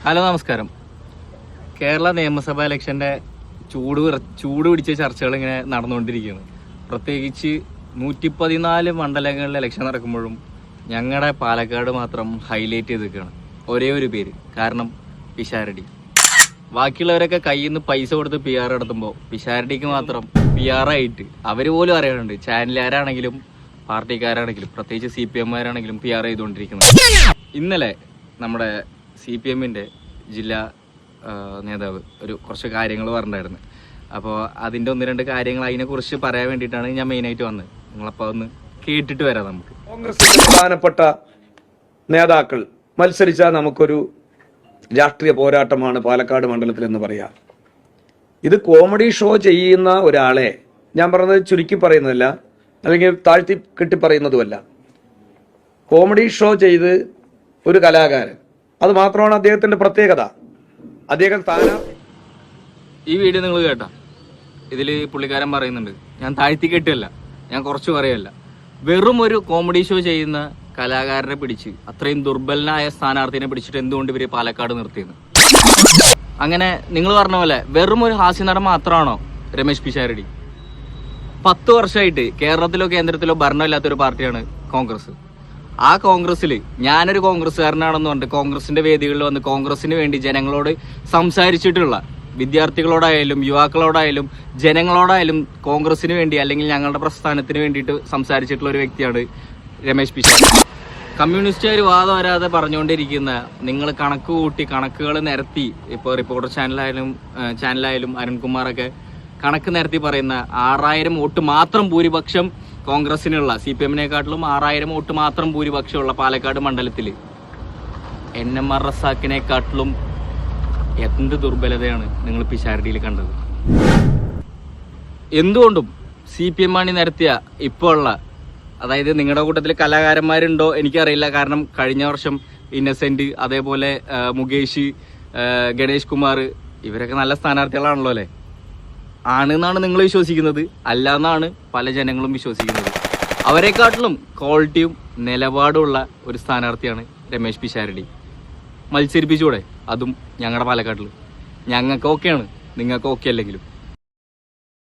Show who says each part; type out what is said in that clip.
Speaker 1: Hello നമസ്കാരം. കേരള നിയമസഭാ ഇലക്ഷന്റെ ചൂട് പിടിച്ച ചർച്ചകൾ ഇങ്ങനെ നടന്നുകൊണ്ടിരിക്കുകയാണ്. പ്രത്യേകിച്ച് 114 മണ്ഡലങ്ങളിലെ ഇലക്ഷൻ നടക്കുമ്പോഴും ഞങ്ങളുടെ പാലക്കാട് മാത്രം ഹൈലൈറ്റ് ചെയ്ത് നിൽക്കുകയാണ്. ഒരേ ഒരു പേര്, കാരണം പിഷാരടി. ബാക്കിയുള്ളവരൊക്കെ കയ്യിൽ നിന്ന് പൈസ കൊടുത്ത് PR നടത്തുമ്പോൾ പിഷാരടിക്ക് മാത്രം PR ആയിട്ട് അവർ പോലും അറിയാറുണ്ട്. ചാനലുകാരാണെങ്കിലും പാർട്ടിക്കാരാണെങ്കിലും പ്രത്യേകിച്ച് CPM-കാരാണെങ്കിലും PR ചെയ്തുകൊണ്ടിരിക്കുന്നത്. ഇന്നലെ നമ്മുടെ CPM-ന്റെ ജില്ലാ നേതാവ് കുറച്ച് കാര്യങ്ങൾ പറഞ്ഞിട്ടുണ്ടായിരുന്നു. അപ്പോൾ അതിൻ്റെ 1-2 കാര്യങ്ങൾ അതിനെക്കുറിച്ച് പറയാൻ വേണ്ടിയിട്ടാണ് ഞാൻ മെയിനായിട്ട് വന്നത്. നിങ്ങളപ്പോൾ ഒന്ന് കേട്ടിട്ട് വരാം. നമുക്ക്
Speaker 2: കോൺഗ്രസിന്റെ പ്രധാനപ്പെട്ട നേതാക്കൾ മത്സരിച്ചാൽ നമുക്കൊരു രാഷ്ട്രീയ പോരാട്ടമാണ് പാലക്കാട് മണ്ഡലത്തിൽ എന്ന് പറയാം. ഇത് കോമഡി ഷോ ചെയ്യുന്ന ഒരാളെ ഞാൻ പറഞ്ഞത് ചുരുക്കി പറയുന്നതല്ല, അല്ലെങ്കിൽ താഴ്ത്തി കെട്ടി പറയുന്നതുമല്ല. കോമഡി ഷോ ചെയ്ത് ഒരു കലാകാരൻ, അത് മാത്രമാണ് അദ്ദേഹത്തിന്റെ പ്രത്യേകത. അദ്ദേഹം
Speaker 1: ഈ വീഡിയോ നിങ്ങൾ കേട്ടാ, ഇതിൽ പുള്ളിക്കാരൻ പറയുന്നുണ്ട് ഞാൻ താഴ്ത്തി കെട്ടല്ല, ഞാൻ കുറച്ച് പറയല്ല, വെറും ഒരു കോമഡി ഷോ ചെയ്യുന്ന കലാകാരനെ പിടിച്ച്, അത്രയും ദുർബലനായ സ്ഥാനാർത്ഥിനെ പിടിച്ചിട്ട് എന്തുകൊണ്ട് ഇവര് പാലക്കാട് നിർത്തിയെന്ന്. അങ്ങനെ നിങ്ങൾ പറഞ്ഞ പോലെ വെറും ഒരു ഹാസ്യനടൻ മാത്രമാണോ രമേശ് പിഷാരടി? 10 വർഷമായിട്ട് കേരളത്തിലോ കേന്ദ്രത്തിലോ ഭരണമില്ലാത്തൊരു പാർട്ടിയാണ് കോൺഗ്രസ്. ആ കോൺഗ്രസ്സിൽ ഞാനൊരു കോൺഗ്രസ്സുകാരനാണെന്ന് പറഞ്ഞിട്ട് കോൺഗ്രസിന്റെ വേദികളിൽ വന്ന് കോൺഗ്രസിന് വേണ്ടി ജനങ്ങളോട് സംസാരിച്ചിട്ടുള്ള, വിദ്യാർത്ഥികളോടായാലും യുവാക്കളോടായാലും ജനങ്ങളോടായാലും കോൺഗ്രസിന് വേണ്ടി അല്ലെങ്കിൽ ഞങ്ങളുടെ പ്രസ്ഥാനത്തിന് വേണ്ടിയിട്ട് സംസാരിച്ചിട്ടുള്ള ഒരു വ്യക്തിയാണ് രമേശ് പിഷാരടി. കമ്മ്യൂണിസ്റ്റുകാർ വാദം വരാതെ പറഞ്ഞുകൊണ്ടിരിക്കുന്ന, നിങ്ങൾ കണക്ക് കൂട്ടി കണക്കുകൾ നിരത്തി, ഇപ്പോൾ റിപ്പോർട്ടർ ചാനലായാലും അരുൺകുമാറൊക്കെ കണക്ക് നിരത്തി പറയുന്ന 6000 വോട്ട് മാത്രം ഭൂരിപക്ഷം കോൺഗ്രസിനുള്ള, CPM-നേക്കാട്ടിലും 6000 വോട്ട് മാത്രം ഭൂരിപക്ഷമുള്ള പാലക്കാട് മണ്ഡലത്തിൽ NMR റസാക്കിനെക്കാട്ടിലും എന്ത് ദുർബലതയാണ് നിങ്ങൾ പിഷാരടിയിൽ കണ്ടത്? എന്തുകൊണ്ടും CPM ആണ് നിരത്തിയ ഇപ്പോൾ ഉള്ള, അതായത് നിങ്ങളുടെ കൂട്ടത്തിൽ കലാകാരന്മാരുണ്ടോ എനിക്കറിയില്ല. കാരണം കഴിഞ്ഞ വർഷം ഇന്നസെന്റ്, അതേപോലെ മുകേഷ്, ഗണേഷ് കുമാർ, ഇവരൊക്കെ നല്ല സ്ഥാനാർത്ഥികളാണല്ലോ അല്ലേ? ആണെന്നാണ് നിങ്ങൾ വിശ്വസിക്കുന്നത്, അല്ല എന്നാണ് പല ജനങ്ങളും വിശ്വസിക്കുന്നത്. അവരെക്കാട്ടിലും ക്വാളിറ്റിയും നിലപാടുമുള്ള ഒരു സ്ഥാനാർത്ഥിയാണ് രമേശ് പിഷാരടി. മത്സരിപ്പിച്ചൂടെ? അതും ഞങ്ങളുടെ പാലക്കാട്ടിൽ. ഞങ്ങൾക്ക് ഓക്കെയാണ്, നിങ്ങൾക്ക് ഓക്കെ അല്ലെങ്കിലും.